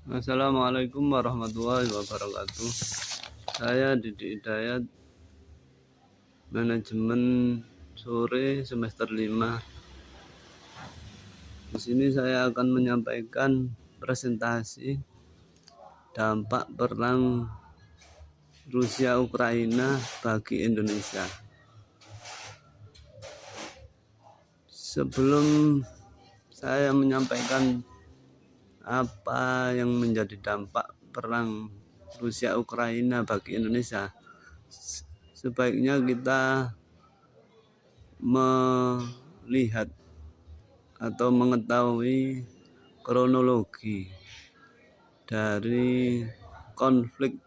Assalamualaikum warahmatullahi wabarakatuh. Saya Didi Hidayat, manajemen sore semester 5. Di sini saya akan menyampaikan presentasi dampak perang Rusia Ukraina bagi Indonesia. Sebelum saya menyampaikan apa yang menjadi dampak perang Rusia Ukraina bagi Indonesia, sebaiknya kita melihat atau mengetahui kronologi dari konflik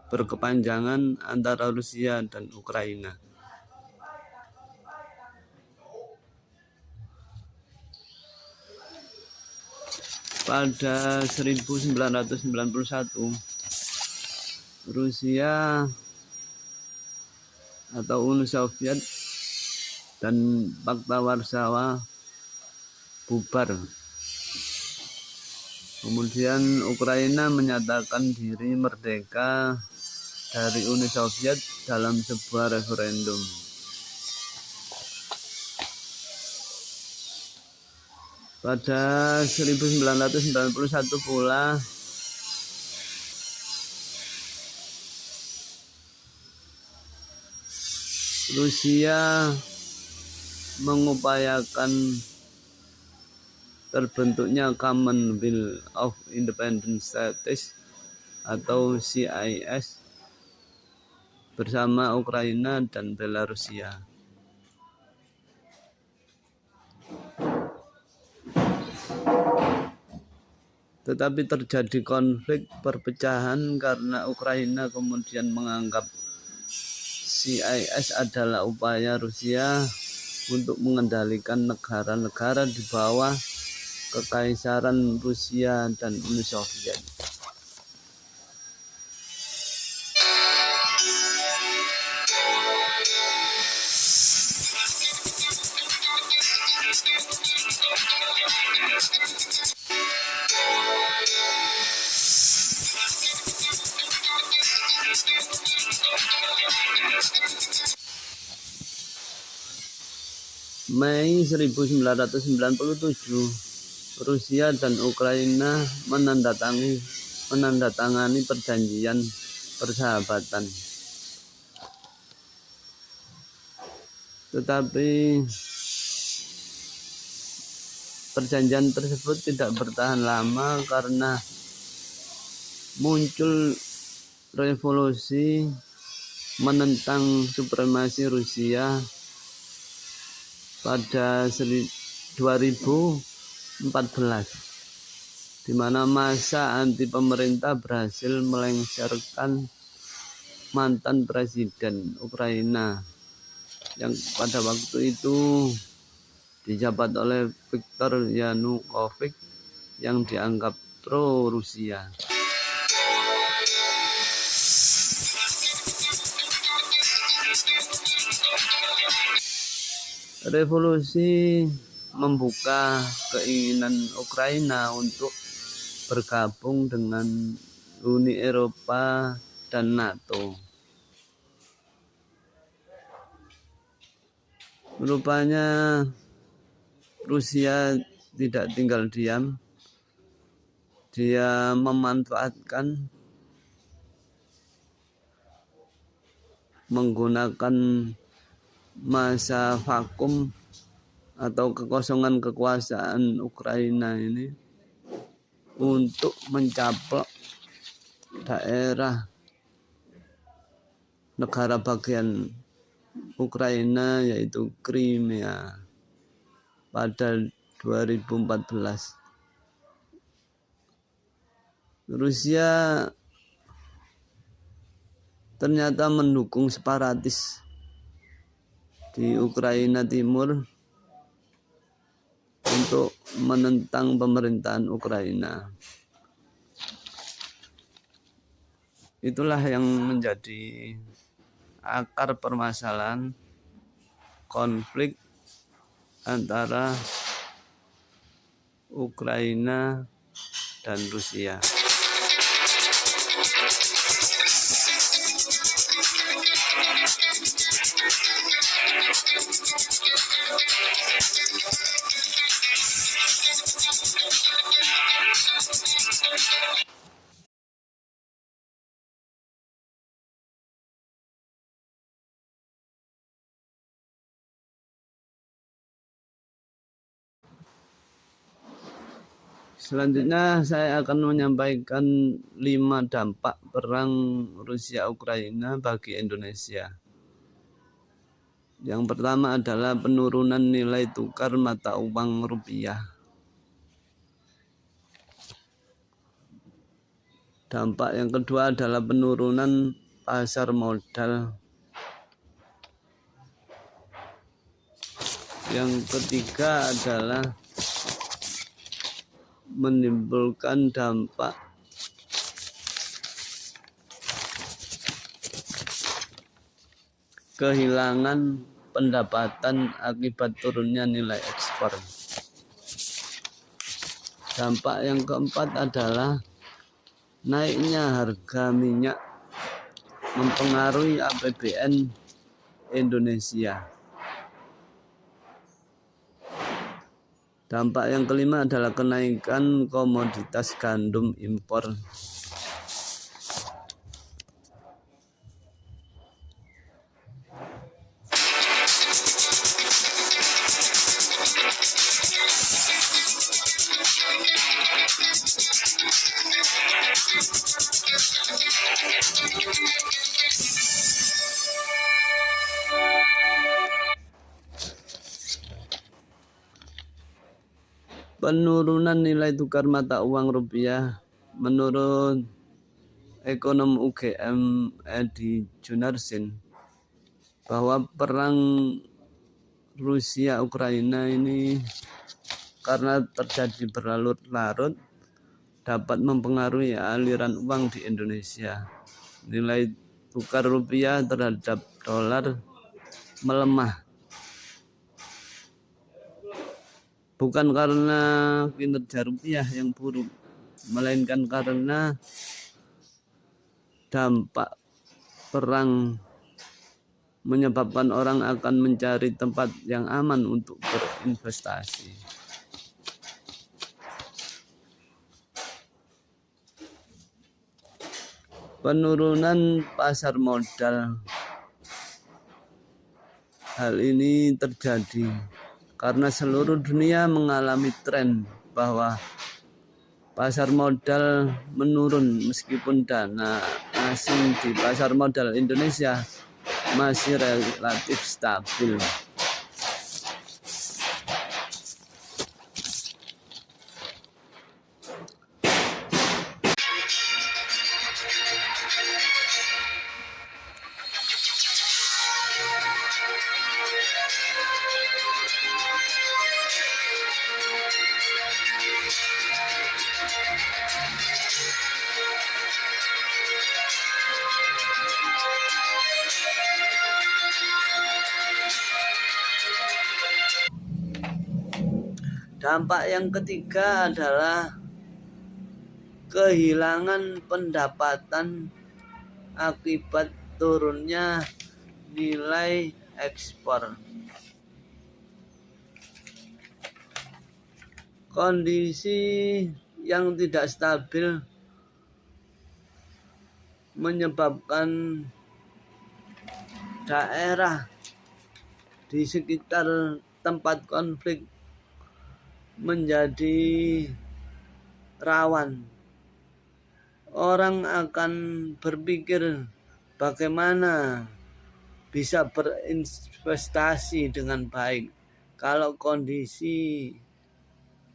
berkepanjangan antara Rusia dan Ukraina. Pada 1991, Rusia atau Uni Soviet dan Pakta Warsawa bubar. Kemudian Ukraina menyatakan diri merdeka dari Uni Soviet dalam sebuah referendum. Pada 1991 pula Rusia mengupayakan terbentuknya Commonwealth of Independent States atau CIS bersama Ukraina dan Belarusia. Tetapi terjadi konflik perpecahan karena Ukraina kemudian menganggap CIS adalah upaya Rusia untuk mengendalikan negara-negara di bawah Kekaisaran Rusia dan Uni Soviet. Mei 1997, Rusia dan Ukraina menandatangani perjanjian persahabatan. Tetapi perjanjian tersebut tidak bertahan lama karena muncul revolusi menentang supremasi Rusia pada 2014, di mana massa anti pemerintah berhasil melengsarkan mantan presiden Ukraina yang pada waktu itu dijabat oleh Viktor Yanukovych yang dianggap pro Rusia. Revolusi membuka keinginan Ukraina untuk bergabung dengan Uni Eropa dan NATO. Rupanya Rusia tidak tinggal diam. Dia memanfaatkan menggunakan masa vakum atau kekosongan kekuasaan Ukraina ini untuk mencaplok daerah negara bagian Ukraina yaitu Crimea pada 2014. Rusia ternyata mendukung separatis di Ukraina Timur untuk menentang pemerintahan Ukraina. Itulah yang menjadi akar permasalahan konflik antara Ukraina dan Rusia. Selanjutnya saya akan menyampaikan 5 dampak perang Rusia-Ukraina bagi Indonesia. Yang pertama adalah penurunan nilai tukar mata uang rupiah. Dampak yang kedua adalah penurunan pasar modal. Yang ketiga adalah menimbulkan dampak kehilangan pendapatan akibat turunnya nilai ekspor. Dampak yang keempat adalah naiknya harga minyak mempengaruhi APBN Indonesia. Dampak yang kelima adalah kenaikan komoditas gandum impor. Penurunan nilai tukar mata uang rupiah menurut ekonom UGM Edi Junarsin bahwa perang Rusia Ukraina ini karena terjadi berlarut-larut dapat mempengaruhi aliran uang di Indonesia. Nilai tukar rupiah terhadap dolar melemah. Bukan karena kinerja rupiah yang buruk, melainkan karena dampak perang menyebabkan orang akan mencari tempat yang aman untuk berinvestasi. Penurunan pasar modal. Hal ini terjadi karena seluruh dunia mengalami tren bahwa pasar modal menurun meskipun dana asing di pasar modal Indonesia masih relatif stabil. Dampak yang ketiga adalah kehilangan pendapatan akibat turunnya nilai ekspor. Kondisi yang tidak stabil menyebabkan daerah di sekitar tempat konflik menjadi rawan. Orang akan berpikir bagaimana bisa berinvestasi dengan baik kalau kondisi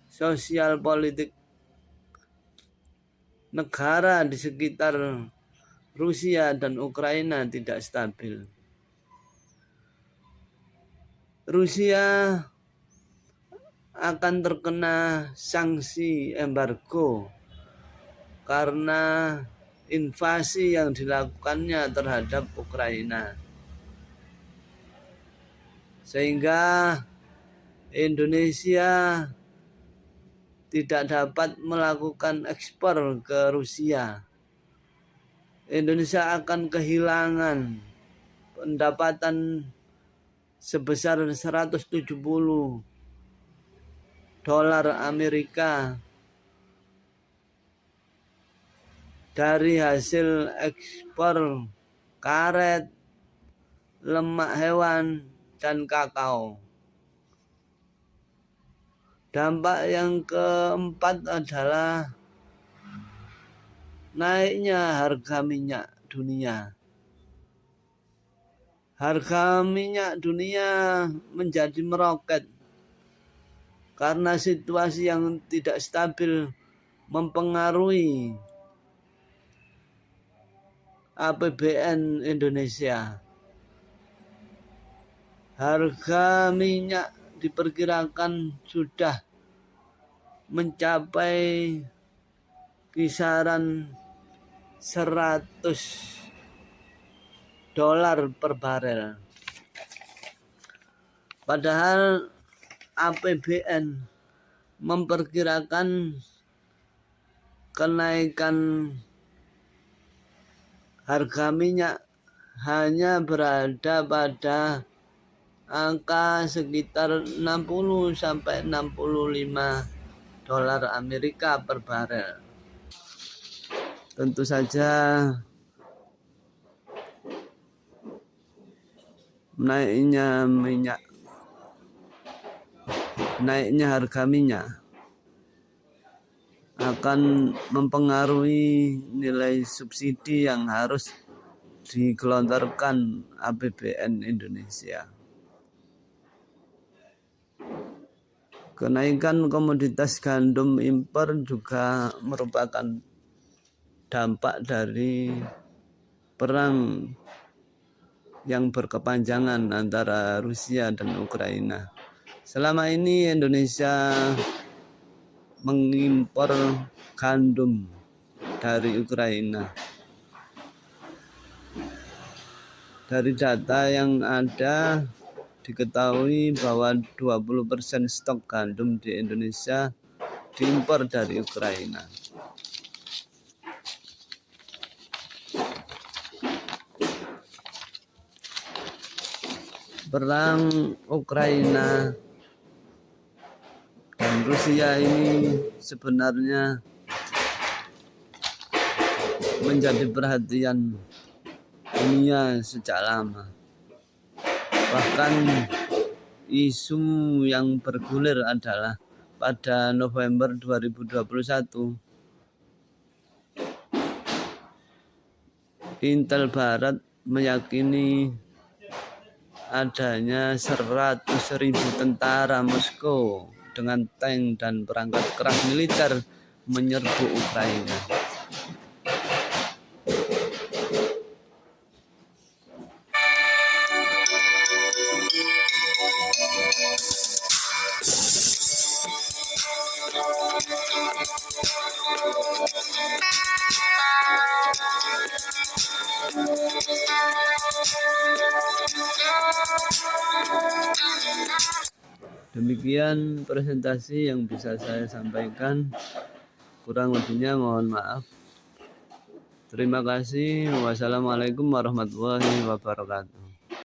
sosial politik negara di sekitar Rusia dan Ukraina tidak stabil. Rusia akan terkena sanksi embargo karena invasi yang dilakukannya terhadap Ukraina. Sehingga Indonesia tidak dapat melakukan ekspor ke Rusia. Indonesia akan kehilangan pendapatan sebesar 170 dolar Amerika dari hasil ekspor karet, lemak hewan, dan kakao. Dampak yang keempat adalah naiknya harga minyak dunia. Harga minyak dunia menjadi meroket karena situasi yang tidak stabil mempengaruhi APBN Indonesia. Harga minyak diperkirakan sudah mencapai kisaran $100 per barel. Padahal APBN memperkirakan kenaikan harga minyak hanya berada pada angka sekitar 60 sampai $65 Amerika per barel. Tentu saja naiknya harga minyak akan mempengaruhi nilai subsidi yang harus digelontorkan APBN Indonesia. Kenaikan komoditas gandum impor juga merupakan dampak dari perang yang berkepanjangan antara Rusia dan Ukraina. Selama ini Indonesia mengimpor gandum dari Ukraina. Dari data yang ada diketahui bahwa 20% stok gandum di Indonesia diimpor dari Ukraina. Perang Ukraina dan Rusia ini sebenarnya menjadi perhatian dunia sejak lama. Bahkan isu yang bergulir adalah pada November 2021 Intel Barat meyakini adanya 100.000 tentara Moskow dengan tank dan perangkat keras militer menyerbu Ukraina. Demikian presentasi yang bisa saya sampaikan. Kurang lebihnya mohon maaf. Terima kasih. Wassalamualaikum warahmatullahi wabarakatuh.